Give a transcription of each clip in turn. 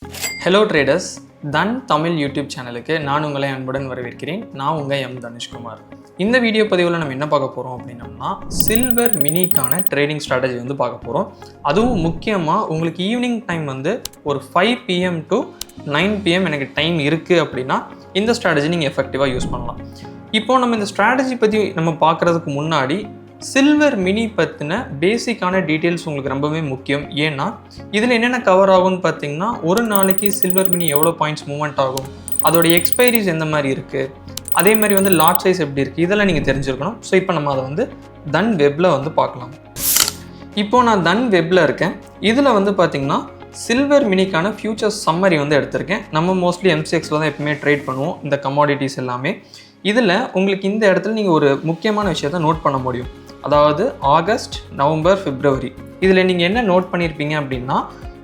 Hello traders, தன் Tamil YouTube சேனலுக்கு நான் உங்களை அன்புடன் வரவேற்கிறேன். நான் உங்கள் எம் தனுஷ்குமார். இந்த வீடியோ பதிவில் நம்ம என்ன பார்க்க போகிறோம் அப்படின்னம்னா, சில்வர் மினிக்கான ட்ரேடிங் ஸ்ட்ராட்டஜி வந்து பார்க்க போகிறோம். அதுவும் முக்கியமாக உங்களுக்கு ஈவினிங் டைம் வந்து ஒரு 5 PM to 9 PM எனக்கு டைம் இருக்குது அப்படின்னா இந்த ஸ்ட்ராட்டஜி நீங்கள் எஃபெக்டிவாக யூஸ் பண்ணலாம். இப்போது நம்ம இந்த ஸ்ட்ராட்டஜி பற்றி நம்ம பார்க்குறதுக்கு முன்னாடி சில்வர் மினி பற்றின பேசிக்கான டீட்டெயில்ஸ் உங்களுக்கு ரொம்பவே முக்கியம். ஏன்னா இதில் என்னென்ன கவர் ஆகும்னு பார்த்தீங்கன்னா, ஒரு நாளைக்கு சில்வர் மினி எவ்வளோ பாயிண்ட்ஸ் மூவ்மெண்ட் ஆகும், அதோடைய எக்ஸ்பைரிஸ் எந்த மாதிரி இருக்குது, அதே மாதிரி வந்து லாட் சைஸ் எப்படி இருக்குது, இதெல்லாம் நீங்கள் தெரிஞ்சுருக்கணும். ஸோ இப்போ நம்ம அதை வந்து தன் வெப்பில் வந்து பார்க்கலாம். இப்போது நான் தன் வெப்பில் இருக்கேன். இதில் வந்து பார்த்திங்கன்னா சில்வர் மினிக்கான ஃபியூச்சர்ஸ் சம்மரி வந்து எடுத்திருக்கேன். நம்ம மோஸ்ட்லி MCXல தான் எப்பவுமே ட்ரேட் பண்ணுவோம் இந்த கமாடிட்டிஸ் எல்லாமே. இதில் உங்களுக்கு இந்த இடத்துல நீங்கள் ஒரு முக்கியமான விஷயத்தை நோட் பண்ண முடியும். அதாவது ஆகஸ்ட், நவம்பர், பிப்ரவரி இதில் நீங்கள் என்ன நோட் பண்ணியிருப்பீங்க அப்படின்னா,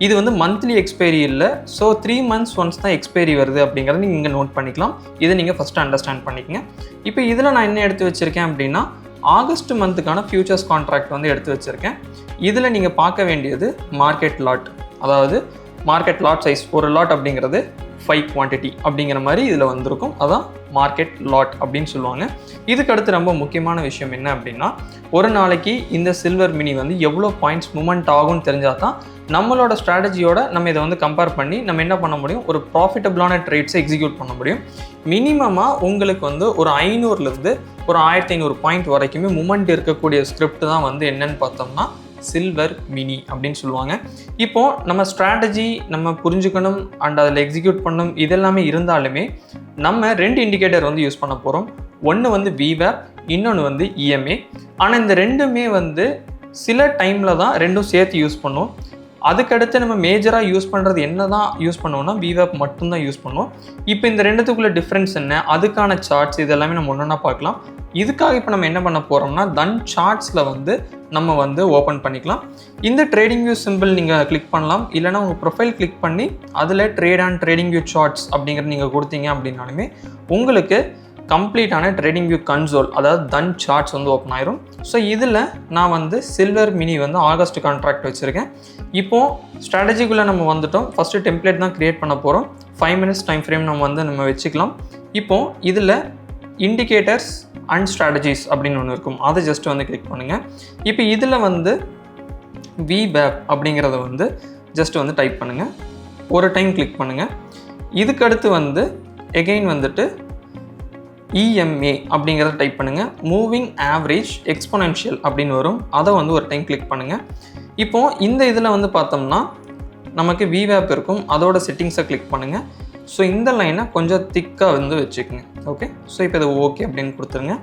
இது வந்து மந்த்லி எக்ஸ்பைரி இல்லை. ஸோ 3 months ஒன்ஸ் தான் எக்ஸ்பைரி வருது அப்படிங்கிறத நீங்கள் இங்கே நோட் பண்ணிக்கலாம். இதை நீங்கள் ஃபஸ்ட்டு அண்டர்ஸ்டாண்ட் பண்ணிக்கங்க. இப்போ இதில் நான் என்ன எடுத்து வச்சுருக்கேன் அப்படின்னா, ஆகஸ்ட் மந்த்துக்கான ஃபியூச்சர்ஸ் கான்ட்ராக்ட் வந்து எடுத்து வச்சுருக்கேன். இதில் நீங்கள் பார்க்க வேண்டியது மார்க்கெட் லாட், அதாவது மார்க்கெட் லாட் சைஸ். ஒரு லாட் அப்படிங்கிறது 5 குவான்டிட்டி அப்படிங்கிற மாதிரி இதில் வந்திருக்கும். அதான் மார்க்கெட் லாட் அப்படின்னு சொல்லுவாங்க. இதுக்கு அடுத்து ரொம்ப முக்கியமான விஷயம் என்ன அப்படின்னா, ஒரு நாளைக்கு இந்த சில்வர் மினி வந்து எவ்வளோ பாயிண்ட்ஸ் மூவ்மெண்ட் ஆகும்னு தெரிஞ்சால் தான் நம்மளோட ஸ்ட்ராட்டஜியோட நம்ம இதை வந்து கம்பேர் பண்ணி நம்ம என்ன பண்ண முடியும், ஒரு ப்ராஃபிட்டபிளான ட்ரேட்ஸை எக்ஸிக்யூட் பண்ண முடியும். மினிமமாக உங்களுக்கு வந்து ஒரு 500லேருந்து ஒரு 1500 பாயிண்ட் வரைக்குமே மூவ்மெண்ட் இருக்கக்கூடிய ஸ்கிரிப்ட் தான் வந்து என்னன்னு பார்த்தோம்னா சில்வர் மினி அப்படின்னு சொல்லுவாங்க. இப்போது நம்ம ஸ்ட்ராட்டஜி நம்ம புரிஞ்சுக்கணும் அண்ட் அதில் எக்ஸிக்யூட் பண்ணணும் இதெல்லாமே இருந்தாலுமே நம்ம 2 இண்டிகேட்டர் வந்து யூஸ் பண்ண போகிறோம். ஒன்று வந்து VWAP, இன்னொன்று வந்து EMA. ஆனால் இந்த ரெண்டுமே வந்து சில டைமில் தான் ரெண்டும் சேர்த்து யூஸ் பண்ணுவோம். அதுக்கடுத்து நம்ம மேஜராக யூஸ் பண்ணுறது என்ன தான் யூஸ் பண்ணுவோம்னா VWAP மட்டும்தான் யூஸ் பண்ணுவோம். இப்போ இந்த ரெண்டுத்துக்குள்ள டிஃப்ரென்ஸ் என்ன, அதுக்கான சார்ட்ஸ் இதெல்லாமே நம்ம ஒன்றா பார்க்கலாம். இதுக்காக இப்போ நம்ம என்ன பண்ண போகிறோம்னா, தன் சார்ட்ஸில் வந்து நம்ம வந்து ஓப்பன் பண்ணிக்கலாம். இந்த ட்ரேடிங் வியூ சிம்பிள் நீங்கள் கிளிக் பண்ணலாம். இல்லைனா உங்கள் ப்ரொஃபைல் கிளிக் பண்ணி அதில் trade and trading view charts அப்படிங்கிறது நீங்கள் கொடுத்தீங்க அப்படின்னாலுமே உங்களுக்கு கம்ப்ளீட்டான ட்ரேடிங் வியூ கன்சோல், அதாவது தன் சார்ட்ஸ் வந்து ஓப்பன் ஆயிரும். ஸோ இதில் நான் வந்து சில்வர் மினி வந்து ஆகஸ்ட் கான்ட்ராக்ட் வச்சுருக்கேன். இப்போது ஸ்ட்ராட்டஜிக்குள்ளே நம்ம வந்துட்டோம். ஃபஸ்ட்டு டெம்ப்ளேட் தான் க்ரியேட் பண்ண போகிறோம். 5 minutes டைம் ஃப்ரேம் நம்ம வச்சுக்கலாம். இப்போது இதில் இண்டிகேட்டர்ஸ் அண்ட் ஸ்ட்ராட்டஜிஸ் அப்படின்னு ஒன்று இருக்கும். அதை ஜஸ்ட் வந்து கிளிக் பண்ணுங்கள். இப்போ இதில் வந்து VWAP அப்படிங்கிறத வந்து ஜஸ்ட் வந்து டைப் பண்ணுங்கள். ஒரு டைம் கிளிக் பண்ணுங்கள். இதுக்கடுத்து வந்து எகெயின் வந்துட்டு EMA அப்படிங்கிறத டைப் பண்ணுங்கள். மூவிங் ஆவரேஜ் எக்ஸ்பொனென்ஷியல் அப்படின்னு வரும். அதை வந்து ஒரு டைம் கிளிக் பண்ணுங்கள். இப்போது இந்த இதில் வந்து பார்த்தோம்னா நமக்கு VWAP இருக்கும். அதோட செட்டிங்ஸை கிளிக் பண்ணுங்கள். ஸோ இந்த லைனை கொஞ்சம் திக்காக வந்து வச்சுக்கோங்க. ஓகே, ஸோ இப்போ இது ஓகே அப்படின்னு கொடுத்துருங்க.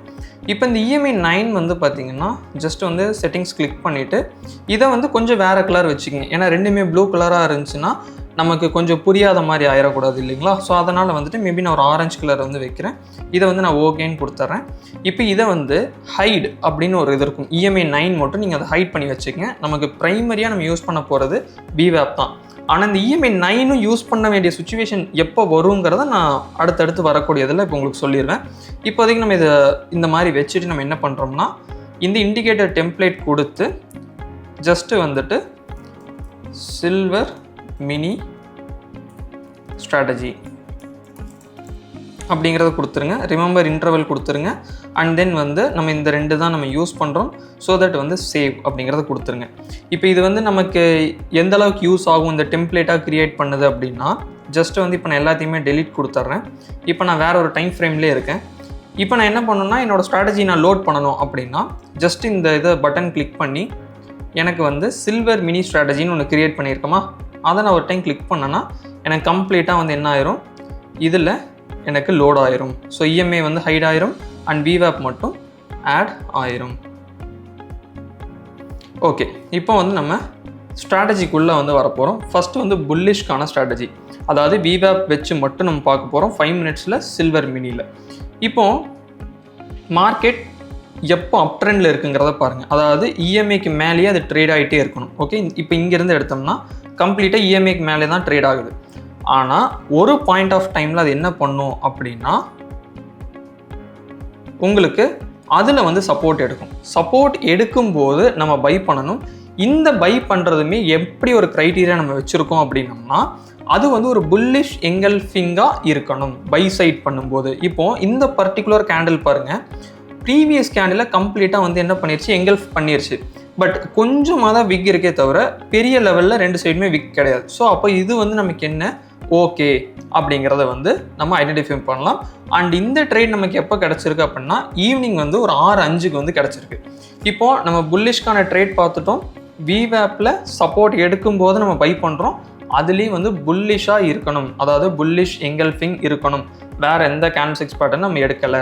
இப்போ இந்த EMA 9 வந்து பார்த்தீங்கன்னா ஜஸ்ட் வந்து செட்டிங்ஸ் கிளிக் பண்ணிவிட்டு இதை வந்து கொஞ்சம் வேறு கலர் வச்சுக்கோங்க. ஏன்னா ரெண்டுமே ப்ளூ கலராக இருந்துச்சுன்னா நமக்கு கொஞ்சம் புரியாத மாதிரி ஆயிடக்கூடாது இல்லைங்களா. ஸோ அதனால் வந்துட்டு மேபி நான் ஒரு ஆரஞ்சு கலர் வந்து வைக்கிறேன். இதை வந்து நான் ஓகேன்னு கொடுத்துட்றேன். இப்போ இதை வந்து ஹைட் அப்படின்னு ஒரு இது இருக்கும். EMA 9 மட்டும் நீங்கள் அதை ஹைட் பண்ணி வச்சுக்கோங்க. நமக்கு ப்ரைமரியாக நம்ம யூஸ் பண்ண போகிறது VWAP தான். ஆனால் இந்த EMA 9 யூஸ் பண்ண வேண்டிய சுச்சுவேஷன் எப்போ வருங்கிறத நான் அடுத்தடுத்து வரக்கூடியதில் இப்போ உங்களுக்கு சொல்லிடுவேன். இப்போதைக்கு நம்ம இதை இந்த மாதிரி வச்சுட்டு நம்ம என்ன பண்ணுறோம்னா, இந்த இண்டிகேட்டர் டெம்ப்ளேட் கொடுத்து ஜஸ்ட்டு வந்துட்டு சில்வர் மினி ஸ்ட்ராட்டஜி அப்படிங்கிறத கொடுத்துருங்க. ரிமெம்பர் இன்டர்வல் கொடுத்துருங்க. அண்ட் தென் வந்து நம்ம இந்த 2 தான் நம்ம யூஸ் பண்ணுறோம். ஸோ தட் வந்து சேவ் அப்படிங்கிறத கொடுத்துருங்க. இப்போ இது வந்து நமக்கு எந்த அளவுக்கு யூஸ் ஆகும் இந்த டெம்ப்ளேட்டாக க்ரியேட் பண்ணுது அப்படின்னா, ஜஸ்ட் வந்து இப்போ நான் எல்லாத்தையுமே டெலீட் கொடுத்துட்றேன். இப்போ நான் வேறு ஒரு டைம் ஃப்ரேம்லேயே இருக்கேன். இப்போ நான் என்ன பண்ணணும்னா, என்னோடய ஸ்ட்ராட்டஜி நான் லோட் பண்ணணும் அப்படின்னா ஜஸ்ட் இந்த இதை பட்டன் கிளிக் பண்ணி எனக்கு வந்து சில்வர் மினி ஸ்ட்ராட்டஜின்னு ஒன்று க்ரியேட் பண்ணியிருக்கோமா, அதை நான் ஒரு டைம் கிளிக் பண்ணேன்னா எனக்கு கம்ப்ளீட்டாக வந்து என்ன ஆயிரும், இதில் எனக்கு லோட் ஆயிரும். ஸோ EMA வந்து ஹைட் ஆயிரும் அண்ட் VWAP மட்டும் ஆட் ஆயிரும். ஓகே, இப்போ வந்து நம்ம ஸ்ட்ராட்டஜிக்குள்ளே வந்து வரப்போகிறோம். ஃபஸ்ட்டு வந்து புல்லிஷ்கான ஸ்ட்ராட்டஜி, அதாவது VWAP வச்சு மட்டும் நம்ம பார்க்க போகிறோம் 5 minutesல சில்வர் மினியில். இப்போது மார்க்கெட் எப்போ அப் ட்ரெண்டில் இருக்குங்கிறத பாருங்கள். அதாவது EMAக்கு மேலேயே அது ட்ரேட் ஆகிட்டே இருக்கணும். ஓகே, இப்போ இங்கேருந்து எடுத்தோம்னா கம்ப்ளீட்டாக EMAக்கு மேலே தான் ட்ரேட் ஆகுது. ஆனால் ஒரு பாயிண்ட் ஆஃப் டைமில் அது என்ன பண்ணும் அப்படின்னா, உங்களுக்கு அதில் வந்து சப்போர்ட் எடுக்கும். சப்போர்ட் எடுக்கும்போது நம்ம பை பண்ணணும். இந்த பை பண்ணுறதுமே எப்படி ஒரு க்ரைட்டீரியா நம்ம வச்சுருக்கோம் அப்படின்னம்னா, அது வந்து ஒரு புல்லிஷ் எங்கல்ஃபிங்காக இருக்கணும் பை சைட் பண்ணும்போது. இப்போது இந்த பர்டிகுலர் கேண்டில் பாருங்கள், ப்ரீவியஸ் கேண்டில் கம்ப்ளீட்டாக வந்து என்ன பண்ணிருச்சு, எங்கல்ஃப் பண்ணிருச்சு. பட் கொஞ்சமாக தான் விக் இருக்கே தவிர பெரிய லெவலில் ரெண்டு சைடுமே விக் கிடையாது. ஸோ அப்போ இது வந்து நமக்கு என்ன ஓகே அப்படிங்கிறத வந்து நம்ம ஐடென்டிஃபை பண்ணலாம். அண்ட் இந்த ட்ரேட் நமக்கு எப்போ கிடச்சிருக்கு அப்படின்னா ஈவினிங் வந்து ஒரு 6:05 வந்து கிடச்சிருக்கு. இப்போது நம்ம புல்லிஷ்கான ட்ரேட் பார்த்துட்டோம். விவேப்பில் சப்போர்ட் எடுக்கும்போது நம்ம பை பண்ணுறோம். அதுலேயும் வந்து புல்லிஷாக இருக்கணும், அதாவது புல்லிஷ் எங்கல்ஃபிங் இருக்கணும். வேறு எந்த கேண்டில்ஸ்டிக் பேட்டர்ன் நம்ம எடுக்கலை.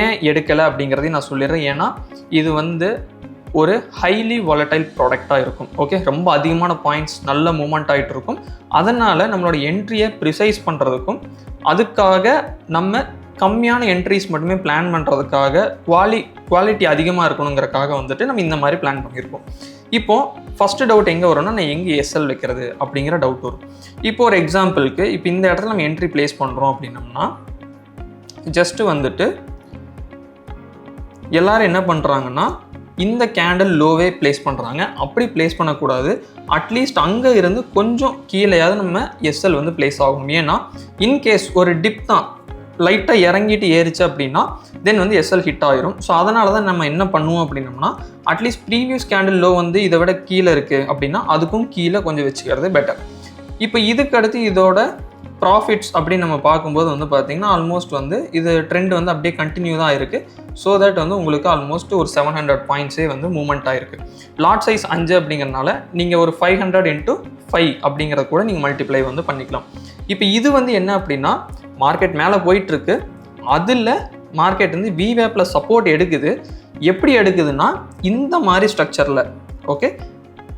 ஏன் எடுக்கலை அப்படிங்கிறதையும் நான் சொல்லிடுறேன். ஏன்னா இது வந்து ஒரு ஹைலி வாலடைல் ப்ராடக்டாக இருக்கும். ஓகே, ரொம்ப அதிகமான பாயிண்ட்ஸ் நல்ல மூவ்மெண்ட் ஆகிட்டு இருக்கும். அதனால் நம்மளோட என்ட்ரியை ப்ரிசைஸ் பண்ணுறதுக்கும் அதுக்காக நம்ம கம்மியான என்ட்ரிஸ் மட்டுமே பிளான் பண்ணுறதுக்காக குவாலிட்டி அதிகமாக இருக்கணுங்கிறக்காக வந்துட்டு நம்ம இந்த மாதிரி பிளான் பண்ணியிருக்கோம். இப்போது ஃபஸ்ட்டு டவுட் எங்கே வரும்னா, நான் எங்கே எஸ்எல் வைக்கிறது அப்படிங்கிற டவுட் வரும். இப்போ ஒரு எக்ஸாம்பிளுக்கு இப்போ இந்த இடத்துல நம்ம என்ட்ரி பிளேஸ் பண்ணுறோம் அப்படின்னம்னா, ஜஸ்ட்டு வந்துட்டு எல்லோரும் என்ன பண்ணுறாங்கன்னா இந்த கேண்டில் லோவே பிளேஸ் பண்ணுறாங்க. அப்படி பிளேஸ் பண்ணக்கூடாது. அட்லீஸ்ட் அங்கே இருந்து கொஞ்சம் கீழேயாவது நம்ம எஸ்எல் வந்து பிளேஸ் ஆகணும். ஏன்னா இன்கேஸ் ஒரு டிப் தான் லைட்டாக இறங்கிட்டு ஏறிச்சு அப்படின்னா தென் வந்து எஸ்எல் ஹிட் ஆகிரும். ஸோ அதனால தான் நம்ம என்ன பண்ணுவோம் அப்படின்னம்னா, அட்லீஸ்ட் ப்ரீவியஸ் கேண்டில் லோ வந்து இதை விட கீழே இருக்குது அப்படின்னா அதுக்கும் கீழே கொஞ்சம் வச்சுக்கிறது பெட்டர். இப்போ இதுக்கு அடுத்து இதோட ப்ராஃபிட்ஸ் அப்படின்னு நம்ம பார்க்கும்போது வந்து பார்த்திங்கன்னா ஆல்மோஸ்ட் வந்து இது ட்ரெண்ட் வந்து அப்படியே கண்டினியூ தான் இருக்குது. ஸோ தட் வந்து உங்களுக்கு ஆல்மோஸ்ட் ஒரு 700 பாயிண்ட்ஸே வந்து மூவ்மெண்ட் ஆகிருக்கு. லாட் சைஸ் 5 அப்படிங்கிறனால நீங்கள் ஒரு 500 × 5 அப்படிங்கிறத கூட நீங்கள் மல்டிப்ளை வந்து பண்ணிக்கலாம். இப்போ இது வந்து என்ன அப்படின்னா, மார்க்கெட் மேலே போயிட்டுருக்கு. அதில் மார்க்கெட் வந்து விவேப்பில் சப்போர்ட் எடுக்குது. எப்படி எடுக்குதுன்னா இந்த மாதிரி ஸ்ட்ரக்சரில். ஓகே,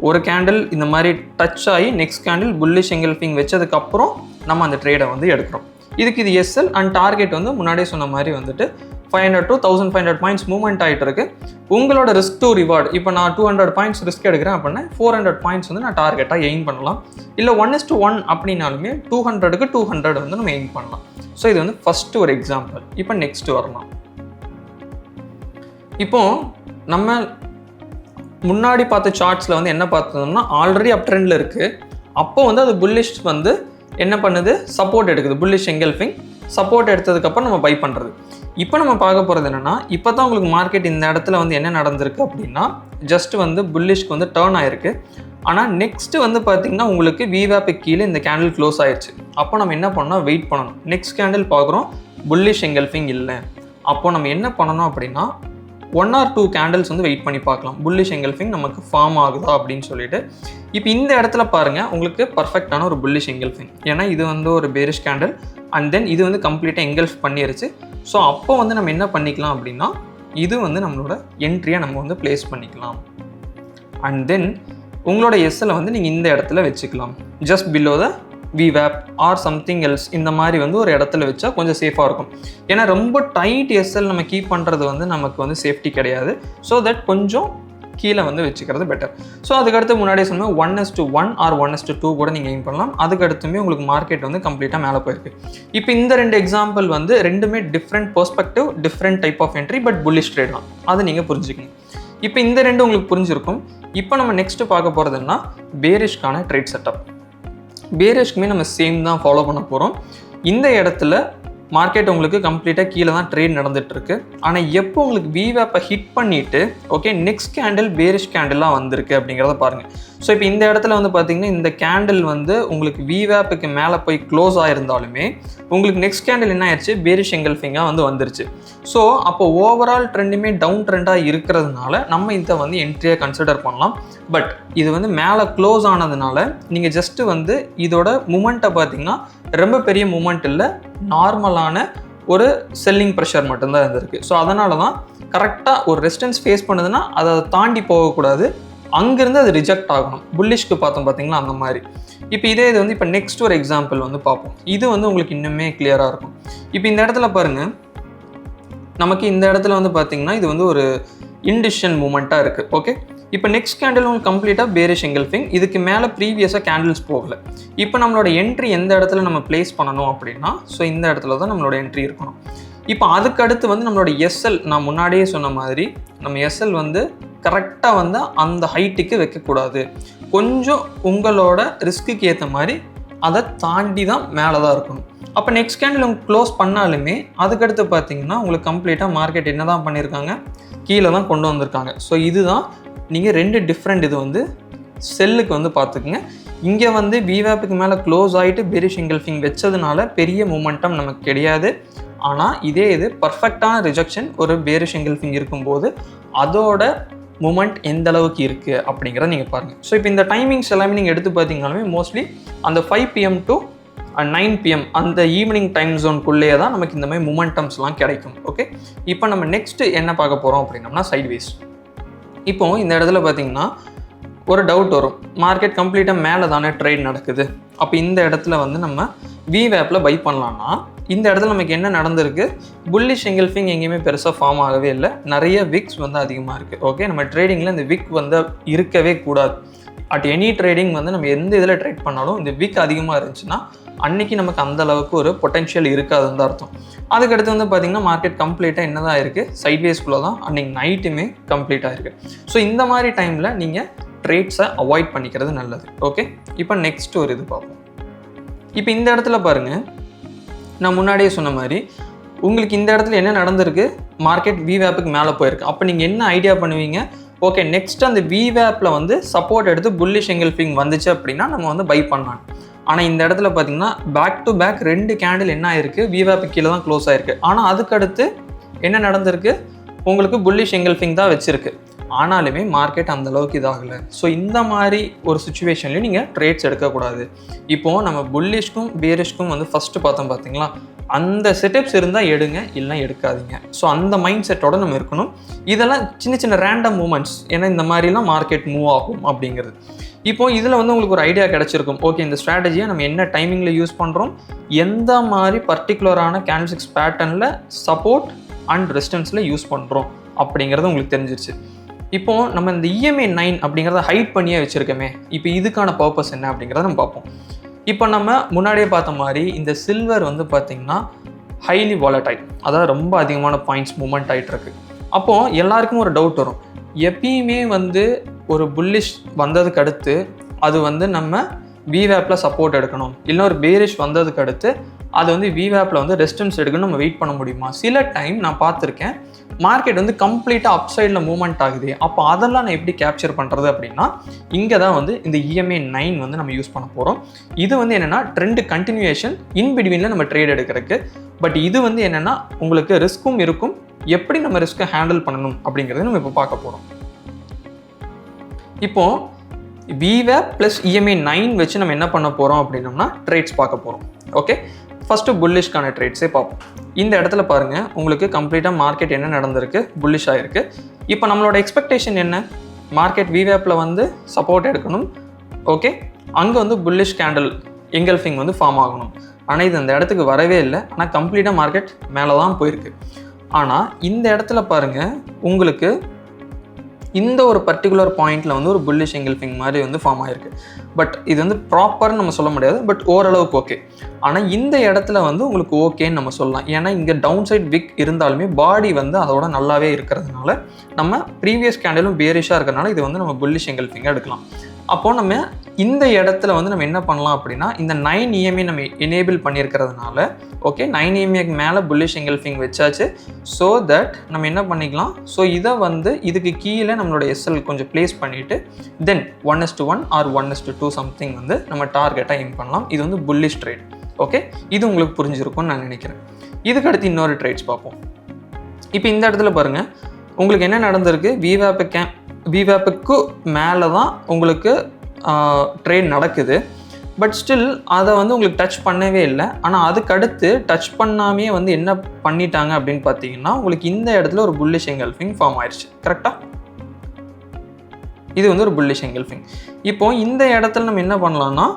ஒரு கேண்டில் இந்த மாதிரி டச் ஆகி நெக்ஸ்ட் கேண்டில் புல்லிஷ் எங்கல்ஃபிங் வச்சதுக்கப்புறம் நம்ம அந்த ட்ரேடை வந்து எடுக்கிறோம். இதுக்கு இது எஸ்எல் அண்ட் டார்கெட் வந்து முன்னாடியே சொன்ன மாதிரி வந்துட்டு 500 to 1500 பாயிண்ட்ஸ் மூவ்மெண்ட் ஆகிட்டு இருக்கு. உங்களோட ரிஸ்க் டு ரிவார்டு, இப்போ நான் 200 பாயிண்ட்ஸ் ரிஸ்க் எடுக்கிறேன் அப்படின்னா 400 பாயிண்ட்ஸ் வந்து நான் டார்கெட்டாக எய்ம் பண்ணலாம். இல்லை 1:1 அப்படின்னாலுமே 200க்கு 200 வந்து நம்ம எய்ம் பண்ணலாம். ஸோ இது வந்து ஃபஸ்ட்டு ஒரு எக்ஸாம்பிள். இப்போ நெக்ஸ்ட் வரலாம். இப்போ நம்ம முன்னாடி பார்த்த சார்ட்ஸில் வந்து என்ன பார்த்தோம்னா ஆல்ரெடி அப் ட்ரெண்டில் இருக்குது. அப்போ வந்து அது புல்லிஷ் வந்து என்ன பண்ணுது, சப்போர்ட் எடுக்குது. புல்லிஷ் எங்கல்ஃபிங் சப்போர்ட் எடுத்ததுக்கப்புறம் நம்ம பை பண்ணுறது. இப்போ நம்ம பார்க்க போகிறது என்னென்னா, இப்போ தான் உங்களுக்கு மார்க்கெட் இந்த இடத்துல வந்து என்ன நடந்திருக்கு அப்படின்னா, ஜஸ்ட் வந்து புல்லிஷ்க்கு வந்து டேர்ன் ஆகிருக்கு. ஆனால் நெக்ஸ்ட்டு வந்து பார்த்திங்கன்னா உங்களுக்கு விவேப்புக்கு கீழே இந்த கேண்டில் க்ளோஸ் ஆயிடுச்சு. அப்போ நம்ம என்ன பண்ணோம், வெயிட் பண்ணணும். நெக்ஸ்ட் கேண்டில் பார்க்குறோம், புல்லிஷ் எங்கல்ஃபிங் இல்லை. அப்போது நம்ம என்ன பண்ணணும் அப்படின்னா 1 or 2 கேண்டில்ஸ் வந்து வெயிட் பண்ணி பார்க்கலாம், புல்லிஷ் எங்கல்ஃபிங் நமக்கு ஃபார்ம் ஆகுதா அப்படின்னு சொல்லிட்டு. இப்போ இந்த இடத்துல பாருங்கள், உங்களுக்கு பர்ஃபெக்டான ஒரு புல்லிஷ் எங்கல்ஃபிங். ஏன்னா இது வந்து ஒரு பேரிஷ் கேண்டில் அண்ட் தென் இது வந்து கம்ப்ளீட்டாக எங்கல்ஃப் பண்ணிருச்சு. ஸோ அப்போ வந்து நம்ம என்ன பண்ணிக்கலாம் அப்படின்னா, இது வந்து நம்மளோட என்ட்ரியை நம்ம வந்து பிளேஸ் பண்ணிக்கலாம். அண்ட் தென் உங்களோட எஸ்எல்லை வந்து நீங்கள் இந்த இடத்துல வச்சுக்கலாம், ஜஸ்ட் பிலோ த விவேப் ஆர் சம்திங் எல்ஸ். இந்த மாதிரி வந்து ஒரு இடத்துல வச்சா கொஞ்சம் சேஃபாக இருக்கும். ஏன்னா ரொம்ப டைட் எஸ்எல் நம்ம கீப் பண்ணுறது வந்து நமக்கு வந்து சேஃப்டி கிடையாது. ஸோ தட் கொஞ்சம் கீழே வந்து வச்சுக்கிறது பெட்டர். ஸோ அதுக்கடுத்து முன்னாடியே சொன்னால் 1:1 ஆர் 1:2 கூட நீங்கள் எய்ம் பண்ணலாம். அதுக்கடுத்துமே உங்களுக்கு மார்க்கெட் வந்து கம்ப்ளீட்டாக மேலே போயிருக்கு. இப்போ இந்த 2 எக்ஸாம்பிள் வந்து ரெண்டுமே different perspective, different type of entry, but bullish trade தான். அதை நீங்கள் புரிஞ்சுக்கணும். இப்போ இந்த 2 உங்களுக்கு புரிஞ்சிருக்கும். இப்போ நம்ம நெக்ஸ்ட்டு பார்க்க போகிறதுன்னா பேரிஷ்கான ட்ரேட் செட்டப். பேரிஷ்க்குமே நம்ம சேம் தான் ஃபாலோ பண்ண போகிறோம். இந்த இடத்துல மார்க்கெட் உங்களுக்கு கம்ப்ளீட்டாக கீழே தான் ட்ரேட் நடந்துகிட்ருக்கு. ஆனால் எப்போ உங்களுக்கு விவேப்பை ஹிட் பண்ணிவிட்டு ஓகே நெக்ஸ்ட் கேண்டில் பேரிஷ் கேண்டிலாக வந்திருக்கு அப்படிங்கிறத பாருங்கள். ஸோ இப்போ இந்த இடத்துல வந்து பார்த்திங்கன்னா இந்த கேண்டில் வந்து உங்களுக்கு விவேப்புக்கு மேலே போய் க்ளோஸ் ஆகிருந்தாலுமே உங்களுக்கு நெக்ஸ்ட் கேண்டில் என்ன ஆயிடுச்சு, பேரிஷ் எங்கல்ஃபிங்காக வந்து வந்துருச்சு. ஸோ அப்போ ஓவரால் ட்ரெண்டுமே டவுன் ட்ரெண்டாக இருக்கிறதுனால நம்ம இதை வந்து என்ட்ரியாக கன்சிடர் பண்ணலாம். பட் இது வந்து மேலே க்ளோஸ் ஆனதுனால நீங்கள் ஜஸ்ட்டு வந்து இதோட மூமெண்ட்டை பார்த்திங்கன்னா ரொம்ப பெரிய மூமெண்ட் இல்லை, நார்மலான ஒரு செல்லிங் ப்ரெஷர் மட்டும்தான் இருந்திருக்கு. ஸோ அதனால தான் கரெக்டாக ஒரு ரெசிஸ்டன்ஸ் ஃபேஸ் பண்ணுதுன்னா அதை தாண்டி போகக்கூடாது, அங்கேருந்து அது ரிஜெக்ட் ஆகணும். புல்லிஷ்க்கு பார்த்தோம் பார்த்தீங்களா அந்த மாதிரி. இப்போ இது வந்து இப்போ நெக்ஸ்ட் ஒரு எக்ஸாம்பிள் வந்து பார்ப்போம். இது வந்து உங்களுக்கு இன்னுமே கிளியராக இருக்கும். இப்போ இந்த இடத்துல பாருங்கள், நமக்கு இந்த இடத்துல வந்து பார்த்திங்கன்னா இது வந்து ஒரு இன்டிசிஷன் மூமெண்ட்டாக இருக்குது. ஓகே, இப்போ நெக்ஸ்ட் கேண்டில் உங்களுக்கு கம்ப்ளீட்டாக பேரிஷ் எங்கல்ஃபிங், இதுக்கு மேலே ப்ரீவியஸாக கேண்டில்ஸ் போகலை. இப்போ நம்மளோட என்ட்ரி எந்த இடத்துல நம்ம பிளேஸ் பண்ணணும் அப்படின்னா, ஸோ இந்த இடத்துல தான் நம்மளோட என்ட்ரி இருக்கணும். இப்போ அதுக்கு அடுத்து வந்து நம்மளோட எஸ்எல், நான் முன்னாடியே சொன்ன மாதிரி நம்ம எஸ்எல் வந்து கரெக்டாக வந்து அந்த ஹைட்டுக்கு வைக்கக்கூடாது. கொஞ்சம் உங்களோட ரிஸ்க்குக்கு ஏற்ற மாதிரி அதை தாண்டி தான் மேலே தான் இருக்கணும். அப்போ நெக்ஸ்ட் கேண்டில் உங்களுக்கு க்ளோஸ் பண்ணாலுமே அதுக்கடுத்து பார்த்தீங்கன்னா உங்களுக்கு கம்ப்ளீட்டாக மார்க்கெட் என்ன தான் பண்ணியிருக்காங்க, கீழே தான் கொண்டு வந்திருக்காங்க. ஸோ இதுதான் நீங்கள் 2 டிஃப்ரெண்ட் இது வந்து செல்லுக்கு வந்து பார்த்துக்குங்க. இங்கே வந்து விவேப்புக்கு மேலே க்ளோஸ் ஆகிட்டு பெரிஷ் எங்கல்ஃபிங் வச்சதுனால பெரிய மூமெண்டம் நமக்கு கிடையாது. ஆனால் இதே இது பர்ஃபெக்டான ரிஜெக்ஷன் ஒரு பேரிஷ் எங்கல்ஃபிங் இருக்கும்போது அதோட மூமெண்ட் எந்த அளவுக்கு இருக்குது அப்படிங்கிறத நீங்கள் பாருங்கள். ஸோ இப்போ இந்த டைமிங்ஸ் எல்லாமே நீங்கள் எடுத்து பார்த்தீங்கன்னாலுமே மோஸ்ட்லி அந்த 5 PM to 9 PM அந்த ஈவினிங் டைம் ஜோனுக்குள்ளேயே தான் நமக்கு இந்த மாதிரி மூமெண்டம்ஸ்லாம் கிடைக்கும். ஓகே, இப்போ நம்ம நெக்ஸ்ட்டு என்ன பார்க்க போகிறோம் அப்படின்னம்னா சைட்வேஸ். இப்போது இந்த இடத்துல பார்த்தீங்கன்னா ஒரு டவுட் வரும், மார்க்கெட் கம்ப்ளீட்டாக மேலே தானே ட்ரேட் நடக்குது, அப்போ இந்த இடத்துல வந்து நம்ம விவேப்பில் பை பண்ணலான்னா இந்த இடத்துல நமக்கு என்ன நடந்திருக்கு, புல்லிஷ் எங்கல்ஃபிங் எங்கேயுமே பெருசாக ஃபார்ம் ஆகவே இல்லை, நிறைய விக்ஸ் வந்து அதிகமாக இருக்குது. ஓகே, நம்ம ட்ரேடிங்கில் இந்த விக் வந்து இருக்கவே கூடாது. அட் எனி ட்ரேடிங் வந்து நம்ம எந்த இதில் ட்ரேட் பண்ணாலும் இந்த விக் அதிகமாக இருந்துச்சுன்னா அன்றைக்கி நமக்கு அந்த அளவுக்கு ஒரு பொட்டென்ஷியல் இருக்காதுன்னு தான் அர்த்தம். அதுக்கடுத்து வந்து பார்த்திங்கன்னா மார்க்கெட் கம்ப்ளீட்டாக என்ன தான் இருக்குது, சைட்வேஸ்குள்ளே தான் அன்றைக்கி நைட்டுமே கம்ப்ளீட்டாக இருக்குது. ஸோ இந்த மாதிரி டைமில் நீங்கள் ட்ரேட்ஸை அவாய்ட் பண்ணிக்கிறது நல்லது. ஓகே, இப்போ நெக்ஸ்ட் ஒரு இது பார்ப்போம். இப்போ இந்த இடத்துல பாருங்கள், நான் முன்னாடியே சொன்ன மாதிரி உங்களுக்கு இந்த இடத்துல என்ன நடந்திருக்கு, மார்க்கெட் விவேப்புக்கு மேலே போயிருக்கு. அப்போ நீங்கள் என்ன ஐடியா பண்ணுவீங்க, ஓகே நெக்ஸ்ட் அந்த விவேப்பில் வந்து சப்போர்ட் எடுத்து புல்லிஷ் எங்கல்ஃபிங் வந்துச்சு அப்படின்னா நம்ம வந்து பை பண்ணலாம். ஆனால் இந்த இடத்துல பார்த்தீங்கன்னா பேக் டு பேக் 2 கேண்டில் என்ன ஆயிருக்கு, விவேப்பு கீழே தான் க்ளோஸ் ஆயிருக்கு. ஆனால் அதுக்கடுத்து என்ன நடந்திருக்கு, உங்களுக்கு புல்லிஷ் எங்கல்ஃபிங் தான் வச்சிருக்கு. ஆனாலுமே மார்க்கெட் அந்தளவுக்கு இதாகலை. ஸோ இந்த மாதிரி ஒரு சுச்சுவேஷன்லேயும் நீங்கள் ட்ரேட்ஸ் எடுக்கக்கூடாது. இப்போது நம்ம புல்லிஷ்க்கும் பேரிஷ்க்கும் வந்து ஃபஸ்ட்டு பார்த்தோம் பார்த்தீங்களா, அந்த செட்டப்ஸ் இருந்தால் எடுங்க, இல்லைனா எடுக்காதீங்க. ஸோ அந்த மைண்ட் செட்டோடு நம்ம இருக்கணும். இதெல்லாம் சின்ன சின்ன ரேண்டம் மூமெண்ட்ஸ், ஏன்னா இந்த மாதிரிலாம் மார்க்கெட் மூவ் ஆகும் அப்படிங்கிறது. இப்போது இதில் வந்து உங்களுக்கு ஒரு ஐடியா கிடச்சிருக்கும், ஓகே இந்த ஸ்ட்ராட்டஜியை நம்ம என்ன டைமிங்கில் யூஸ் பண்ணுறோம், எந்த மாதிரி பர்டிகுலரான கேண்டில்ஸ்டிக்ஸ் பேட்டர்னில் சப்போர்ட் அண்ட் ரெசிஸ்டன்ஸில் யூஸ் பண்ணுறோம் அப்படிங்கிறது உங்களுக்கு தெரிஞ்சிருச்சு. இப்போது நம்ம இந்த EMA 9 அப்படிங்கிறத ஹைட் பண்ணியே வச்சுருக்கோமே, இப்போ இதுக்கான பர்பஸ் என்ன அப்படிங்கிறத நம்ம பார்ப்போம். இப்போ நம்ம முன்னாடியே பார்த்த மாதிரி இந்த சில்வர் வந்து பார்த்திங்கன்னா ஹைலி வாலடைல், அதாவது ரொம்ப அதிகமான பாயிண்ட்ஸ் மூவ்மெண்ட் ஆகிட்டு இருக்கு. அப்போது எல்லாருக்கும் ஒரு டவுட் வரும், எப்பயுமே வந்து ஒரு புல்லிஷ் வந்ததுக்கு அடுத்து அது வந்து நம்ம விவேப்பில் சப்போர்ட் எடுக்கணும், இல்லை ஒரு பேரிஷ் வந்ததுக்கு அடுத்து அது வந்து விவேப்பில் வந்து ரெசிஸ்டன்ஸ் எடுக்கணும், நம்ம வெயிட் பண்ண முடியுமா? சில டைம் நான் பார்த்துருக்கேன் மார்க்கெட் வந்து கம்ப்ளீட்டாக அப் சைடில் மூவ்மெண்ட் ஆகுது. அப்போ அதெல்லாம் நான் எப்படி கேப்சர் பண்ணுறது அப்படின்னா இங்கே தான் வந்து இந்த EMA 9 வந்து நம்ம யூஸ் பண்ண போகிறோம். இது வந்து என்னென்னா ட்ரெண்ட் கண்டினியூஷன் இன் பிட்வீனில் நம்ம ட்ரேட் எடுக்கிறதுக்கு. பட் இது வந்து என்னென்னா உங்களுக்கு ரிஸ்க்கும் இருக்கும், எப்படி நம்ம ரிஸ்க்கை ஹேண்டில் பண்ணணும் அப்படிங்கிறத நம்ம இப்போ பார்க்க போகிறோம். இப்போது விவேப் ப்ளஸ் EMA 9 வச்சு நம்ம என்ன பண்ண போகிறோம் அப்படின்னோம்னா ட்ரேட்ஸ் பார்க்க போகிறோம். ஓகே, ஃபஸ்ட்டு புல்லிஷ்கான ட்ரேட்ஸே பார்ப்போம். இந்த இடத்துல பாருங்கள், உங்களுக்கு கம்ப்ளீட்டாக மார்க்கெட் என்ன நடந்திருக்கு, புல்லிஷ் ஆகிருக்கு. இப்போ நம்மளோட எக்ஸ்பெக்டேஷன் என்ன, மார்க்கெட் விவேப்பில் வந்து சப்போர்ட் எடுக்கணும். ஓகே, அங்கே வந்து புல்லிஷ் கேண்டில் எங்கல்ஃபிங் வந்து ஃபார்ம் ஆகணும். ஆனால் இது அந்த இடத்துக்கு வரவே இல்லை. ஆனால் கம்ப்ளீட்டாக மார்க்கெட் மேலே தான் போயிருக்கு. ஆனால் இந்த இடத்துல பாருங்கள், உங்களுக்கு இந்த ஒரு பர்டிகுலர் பாயிண்டில் வந்து ஒரு புல்லிஷ் எங்கல்ஃபிங் மாதிரி வந்து ஃபார்ம் ஆகிருக்கு. பட் இது வந்து ப்ராப்பர்னு நம்ம சொல்ல முடியாது, பட் ஓரளவுக்கு ஓகே. ஆனால் இந்த இடத்துல வந்து உங்களுக்கு ஓகேன்னு நம்ம சொல்லலாம். ஏன்னா இங்கே டவுன் சைட் விக் இருந்தாலுமே பாடி வந்து அதோட நல்லாவே இருக்கிறதுனால நம்ம ப்ரீவியஸ் கேண்டிலும் பேரிஷாக இருக்கிறதுனால இது வந்து நம்ம புல்லிஷ் எங்கல்ஃபிங்காக எடுக்கலாம். அப்போது நம்ம இந்த இடத்துல வந்து நம்ம என்ன பண்ணலாம் அப்படின்னா இந்த 9 EMA நம்ம எனேபிள் பண்ணியிருக்கிறதுனால ஓகே 9 EMAக்கு மேலே புல்லிஷ் எங்கல்ஃபிங் வச்சாச்சு. ஸோ தட் நம்ம என்ன பண்ணிக்கலாம், ஸோ இதை வந்து இதுக்கு கீழே நம்மளோட SL கொஞ்சம் ப்ளேஸ் பண்ணிவிட்டு தென் 1:1 ஆர் 1:2 சம்திங் வந்து நம்ம டார்கெட்டாக எய்ம் பண்ணலாம். இது வந்து புல்லிஷ் ட்ரேட். ஓகே, இது உங்களுக்கு புரிஞ்சிருக்கும்னு நான் நினைக்கிறேன். இதுக்கு அடுத்து இன்னொரு ட்ரேட்ஸ் பார்ப்போம். இப்போ இந்த இடத்துல பாருங்கள், உங்களுக்கு என்ன நடந்திருக்கு, விவேப்புக்கு மேலே தான் உங்களுக்கு ட்ரேட் நடக்குது. பட் ஸ்டில் அதை வந்து உங்களுக்கு டச் பண்ணவே இல்லை. ஆனால் அதுக்கடுத்து டச் பண்ணாமே வந்து என்ன பண்ணிட்டாங்க அப்படின்னு பார்த்தீங்கன்னா உங்களுக்கு இந்த இடத்துல ஒரு புல்லிஷ் எங்கல்ஃபிங் ஃபார்ம் ஆயிடுச்சு. கரெக்டாக இது வந்து ஒரு புல்லிஷ் எங்கல்ஃபிங். இப்போ இந்த இடத்துல நம்ம என்ன பண்ணலாம்னா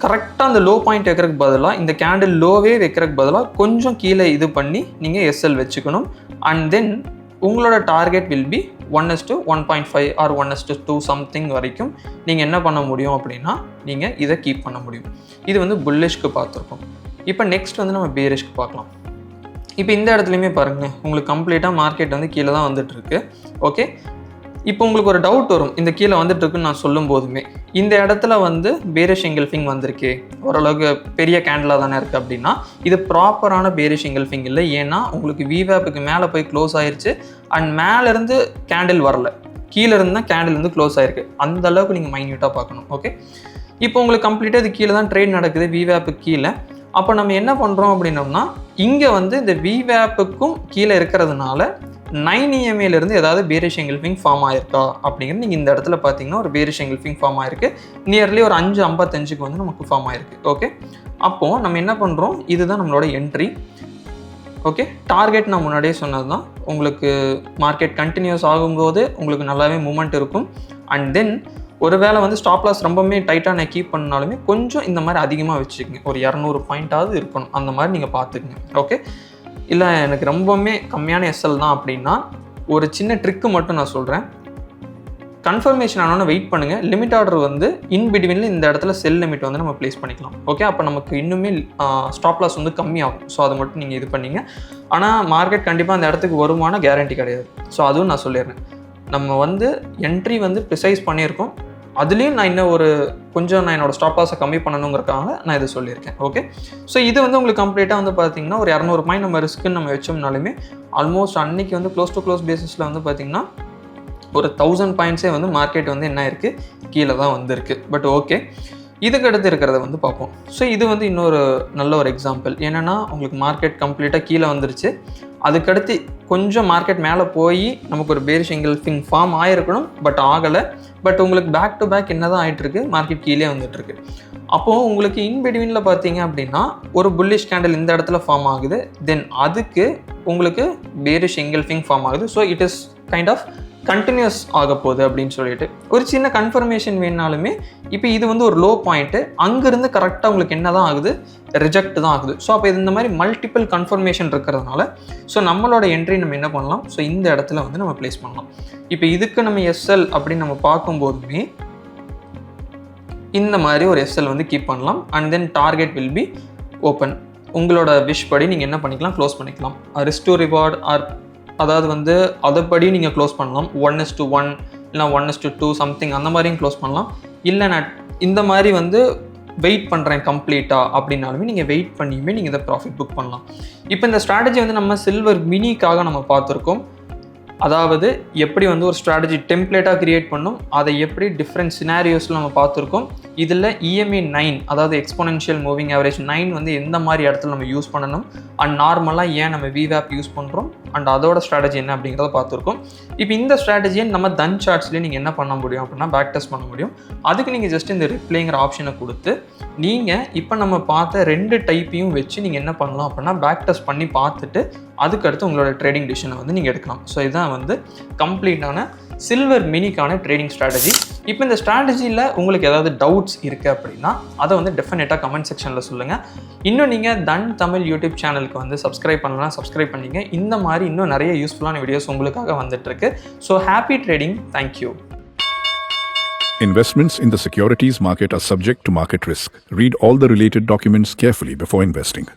கரெக்டாக அந்த லோ பாயிண்ட் வைக்கிறதுக்கு பதிலாக இந்த கேண்டில் லோவே வைக்கிறதுக்கு பதிலாக கொஞ்சம் கீழே இது பண்ணி நீங்கள் SL வச்சுக்கணும். அண்ட் தென் உங்களோட target will be 1:1.5 or 1:2 something வரைக்கும் நீங்கள் என்ன பண்ண முடியும் அப்படின்னா நீங்கள் இதை கீப் பண்ண முடியும். இது வந்து புல்லிஷ்க்கு பார்த்துருக்கோம். இப்போ நெக்ஸ்ட் வந்து நம்ம பேரிஷ்க்கு பார்க்கலாம். இப்போ இந்த இடத்துலையுமே பாருங்கள், உங்களுக்கு கம்ப்ளீட்டாக மார்க்கெட் வந்து கீழே தான் வந்துட்டுருக்கு. ஓகே, இப்போ உங்களுக்கு ஒரு டவுட் வரும், இந்த கீழே வந்துட்டு இருக்குன்னு நான் சொல்லும் போதுமே, இந்த இடத்துல வந்து பேரிஷ் எங்கல்ஃபிங் வந்திருக்கு, ஓரளவுக்கு பெரிய கேண்டிலாக தானே இருக்குது அப்படின்னா, இது ப்ராப்பரான பேரிஷ் எங்கல்ஃபிங் இல்லை. ஏன்னா உங்களுக்கு விவேப்புக்கு மேலே போய் க்ளோஸ் ஆயிடுச்சு அண்ட் மேலேருந்து கேண்டில் வரல, கீழே இருந்து தான் கேண்டில் வந்து க்ளோஸ் ஆயிருக்கு. அந்த அளவுக்கு நீங்கள் மைன்யூட்டாக பார்க்கணும். ஓகே, இப்போ உங்களுக்கு கம்ப்ளீட்டாக இது கீழே தான் ட்ரேட் நடக்குது, விவேப்புக்கு கீழே. அப்போ நம்ம என்ன பண்ணுறோம் அப்படின்னோம்னா, இங்கே வந்து இந்த விவேப்புக்கும் கீழே இருக்கிறதுனால 9 EMAலேருந்து ஏதாவது பேரிஷ் எங்கல்ஃபிங் ஃபார்ம் ஆயிருக்கா அப்படிங்கிறது நீங்கள் இந்த இடத்துல பார்த்தீங்கன்னா ஒரு பேரிஷ் எங்கல்ஃபிங் ஃபார்ம் ஆயிருக்கு. நியர்லி ஒரு 5:55 வந்து நமக்கு ஃபார்ம் ஆயிருக்கு. ஓகே, அப்போது நம்ம என்ன பண்ணுறோம், இதுதான் நம்மளோட என்ட்ரி. ஓகே, டார்கெட் நான் முன்னாடியே சொன்னது தான், உங்களுக்கு மார்க்கெட் கண்டினியூஸ் ஆகும்போது உங்களுக்கு நல்லாவே மூமெண்ட் இருக்கும். அண்ட் தென் ஒருவேளை வந்து ஸ்டாப் லாஸ் ரொம்பவுமே டைட்டாக நான் கீப் பண்ணாலுமே கொஞ்சம் இந்த மாதிரி அதிகமாக வச்சுக்கோங்க, ஒரு 200 பாயிண்ட்டாவது இருக்கணும், அந்த மாதிரி நீங்கள் பார்த்துக்குங்க. ஓகே, இல்லை எனக்கு ரொம்பவுமே கம்மியான எஸ்எல் தான் அப்படின்னா ஒரு சின்ன ட்ரிக்கு மட்டும் நான் சொல்கிறேன். கன்ஃபர்மேஷன் ஆனோன்னு வெயிட் பண்ணுங்கள். லிமிட் ஆர்டர் வந்து இன் பிட்வீனில் இந்த இடத்துல செல் லிமிட் வந்து நம்ம ப்ளேஸ் பண்ணிக்கலாம். ஓகே, அப்போ நமக்கு இன்னுமே ஸ்டாப் லாஸ் வந்து கம்மியாகும். ஸோ அதை மட்டும் நீங்கள் இது பண்ணிங்க. ஆனால் மார்க்கெட் கண்டிப்பாக அந்த இடத்துக்கு வருமான கேரண்டி கிடையாது. ஸோ அதுவும் நான் சொல்லிடுறேன். நம்ம வந்து என்ட்ரி வந்து ப்ரிசைஸ் பண்ணியிருக்கோம், அதுலேயும் நான் இன்னும் ஒரு கொஞ்சம் நான் என்னோடய ஸ்டாப் லாஸை கம்மி பண்ணணுங்கிறக்காக நான் இதை சொல்லியிருக்கேன். ஓகே, ஸோ இது வந்து உங்களுக்கு கம்ப்ளீட்டாக வந்து பார்த்திங்கன்னா ஒரு 200 பாயிண்ட் நம்ம ரிஸ்க்குன்னு நம்ம வச்சோம்னாலுமே ஆல்மோஸ்ட் அன்றைக்கி வந்து க்ளோஸ் டு க்ளோஸ் பேசிஸில் வந்து பார்த்திங்கன்னா ஒரு 1000 பாயிண்ட்ஸே வந்து மார்க்கெட் வந்து என்ன இருக்குது கீழே தான் வந்திருக்கு. பட் ஓகே, இதுக்கு அடுத்து இருக்கிறத வந்து பார்ப்போம். ஸோ இது வந்து இன்னொரு நல்ல ஒரு எக்ஸாம்பிள். என்னென்னா உங்களுக்கு மார்க்கெட் கம்ப்ளீட்டாக கீழே வந்துருச்சு, அதுக்கடுத்து கொஞ்சம் மார்க்கெட் மேலே போய் நமக்கு ஒரு பேரிஷ் எங்கல்ஃபிங் ஃபார்ம் ஆகிருக்கணும், பட் ஆகலை. பட் உங்களுக்கு பேக் டு பேக் என்ன தான் ஆகிட்டுருக்கு, மார்க்கெட் கீழே வந்துட்டுருக்கு. அப்போது உங்களுக்கு இன் பிட்வீனில் பார்த்தீங்க அப்படின்னா ஒரு புல்லிஷ் கேண்டில் இந்த இடத்துல ஃபார்ம் ஆகுது, தென் அதுக்கு உங்களுக்கு பேரிஷ் எங்கல்ஃபிங் ஃபார்ம் ஆகுது. So it is kind of continuous ஆக போகுது அப்படின்னு சொல்லிட்டு ஒரு சின்ன கன்ஃபர்மேஷன் வேணாலுமே இப்போ இது வந்து ஒரு லோ பாயிண்ட்டு, அங்கேருந்து கரெக்டாக உங்களுக்கு என்ன தான் ஆகுது, ரிஜெக்ட் தான் ஆகுது. ஸோ அப்போ இது இந்த மாதிரி மல்டிபிள் கன்ஃபர்மேஷன் இருக்கிறதுனால ஸோ நம்மளோட என்ட்ரி நம்ம என்ன பண்ணலாம், ஸோ இந்த இடத்துல வந்து நம்ம ப்ளேஸ் பண்ணலாம். இப்போ இதுக்கு நம்ம எஸ்எல் அப்படின்னு நம்ம பார்க்கும்போதுமே இந்த மாதிரி ஒரு எஸ்எல் வந்து கீப் பண்ணலாம். And then target will be open. உங்களோட விஷ் படி நீங்கள் என்ன பண்ணிக்கலாம், க்ளோஸ் பண்ணிக்கலாம். ரிஸ்க் டு ரிவார்ட் ஆர் அதாவது வந்து அதைப்படி நீங்கள் க்ளோஸ் பண்ணலாம். 1:1 இல்லை 1:2 சம்திங் அந்த மாதிரியும் க்ளோஸ் பண்ணலாம். இல்லை நான் இந்த மாதிரி வந்து வெயிட் பண்ணுறேன் கம்ப்ளீட்டாக அப்படின்னாலுமே நீங்கள் வெயிட் பண்ணியுமே நீங்கள் இதை ப்ராஃபிட் புக் பண்ணலாம். இப்போ இந்த ஸ்ட்ராட்டஜி வந்து நம்ம சில்வர் மினிக்காக நம்ம பார்த்துருக்கோம். அதாவது எப்படி வந்து ஒரு ஸ்ட்ராட்டஜி டெம்ப்ளேட்டாக க்ரியேட் பண்ணும், அதை எப்படி டிஃப்ரெண்ட் சினாரியோஸில் நம்ம பார்த்துருக்கோம். இதில் EMA 9 அதாவது எக்ஸ்போனென்ஷியல் மூவிங் ஆவரேஜ் 9 வந்து எந்த மாதிரி இடத்துல நம்ம யூஸ் பண்ணணும், அண்ட் நார்மலாக ஏன் நம்ம விவேப் யூஸ் பண்ணுறோம், அண்ட் அதோட ஸ்ட்ராட்டஜி என்ன அப்படிங்கிறத பார்த்துருக்கோம். இப்போ இந்த ஸ்ட்ராட்டஜியை நம்ம தன் சார்ட்ஸ்லேயே நீங்கள் என்ன பண்ண முடியும் அப்படின்னா பேக் டெஸ்ட் பண்ண முடியும். அதுக்கு நீங்கள் ஜஸ்ட் இந்த ரிப்ளைங்கிற ஆப்ஷனை கொடுத்து நீங்கள் இப்போ நம்ம பார்த்த 2 டைப்பையும் வச்சு நீங்கள் என்ன பண்ணலாம் அப்படின்னா பேக் டெஸ்ட் பண்ணி பார்த்துட்டு அதுக்கடுத்து உங்களோட ட்ரேடிங் டிசிஷனை வந்து நீங்கள் எடுக்கலாம். ஸோ இதுதான் வந்து கம்ப்ளீட்டான சில்வர் மினிக்கான ட்ரேடிங் ஸ்ட்ராட்டஜி. இப்போ இந்த ஸ்ட்ராட்டஜியில் உங்களுக்கு ஏதாவது டவுட்ஸ் இருக்குது அப்படின்னா அதை வந்து டெஃபினட்டாக கமெண்ட் செக்ஷனில் சொல்லுங்கள். இன்னும் நீங்கள் தன் தமிழ் யூடியூப் சேனலுக்கு வந்து சப்ஸ்கிரைப் பண்ணலாம், சப்ஸ்கிரைப் பண்ணிங்க. இந்த மாதிரி இன்னும் நிறைய யூஸ்ஃபுல்லான வீடியோஸ் உங்களுக்காக வந்துட்டுருக்கு. So happy trading. Thank you. Investments in the securities market are subject to market risk. Read all the related documents carefully before investing.